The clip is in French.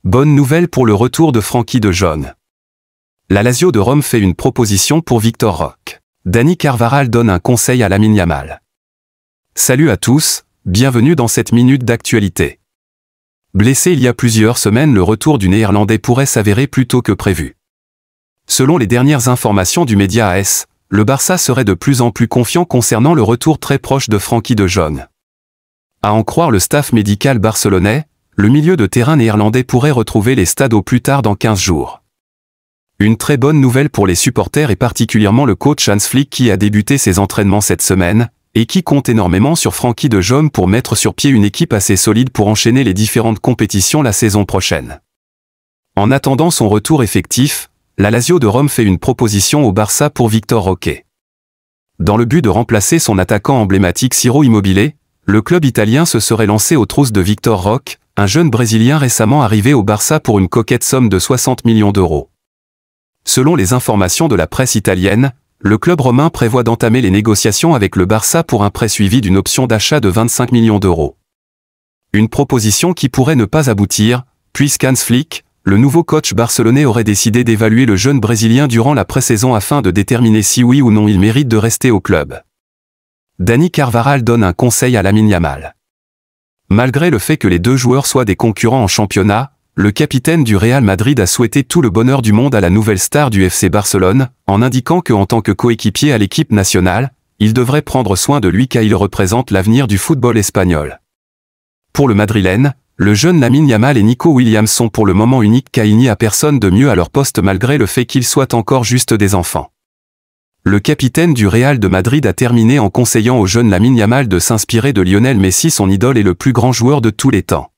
Bonne nouvelle pour le retour de Frenkie de Jong. La Lazio de Rome fait une proposition pour Victor Roque. Dani Carvajal donne un conseil à Lamine Yamal. Salut à tous, bienvenue dans cette minute d'actualité. Blessé il y a plusieurs semaines, le retour du Néerlandais pourrait s'avérer plus tôt que prévu. Selon les dernières informations du média AS, le Barça serait de plus en plus confiant concernant le retour très proche de Frenkie de Jong. À en croire le staff médical barcelonais, le milieu de terrain néerlandais pourrait retrouver les stades au plus tard dans 15 jours. Une très bonne nouvelle pour les supporters et particulièrement le coach Hans Flick qui a débuté ses entraînements cette semaine, et qui compte énormément sur Frenkie de Jong pour mettre sur pied une équipe assez solide pour enchaîner les différentes compétitions la saison prochaine. En attendant son retour effectif, la Lazio de Rome fait une proposition au Barça pour Victor Roque. Dans le but de remplacer son attaquant emblématique Ciro Immobile, le club italien se serait lancé aux trousses de Victor Roque, un jeune Brésilien récemment arrivé au Barça pour une coquette somme de 60 millions d'euros. Selon les informations de la presse italienne, le club romain prévoit d'entamer les négociations avec le Barça pour un prêt suivi d'une option d'achat de 25 millions d'euros. Une proposition qui pourrait ne pas aboutir, puisqu'Hans Flick, le nouveau coach barcelonais, aurait décidé d'évaluer le jeune Brésilien durant la pré-saison afin de déterminer si oui ou non il mérite de rester au club. Dani Carvajal donne un conseil à Lamine Yamal. Malgré le fait que les deux joueurs soient des concurrents en championnat, le capitaine du Real Madrid a souhaité tout le bonheur du monde à la nouvelle star du FC Barcelone, en indiquant qu'en tant que coéquipier à l'équipe nationale, il devrait prendre soin de lui car il représente l'avenir du football espagnol. Pour le Madrilène, le jeune Lamine Yamal et Nico Williams sont pour le moment uniques car il n'y a personne de mieux à leur poste malgré le fait qu'ils soient encore juste des enfants. Le capitaine du Real de Madrid a terminé en conseillant au jeune Lamine Yamal de s'inspirer de Lionel Messi, son idole et le plus grand joueur de tous les temps.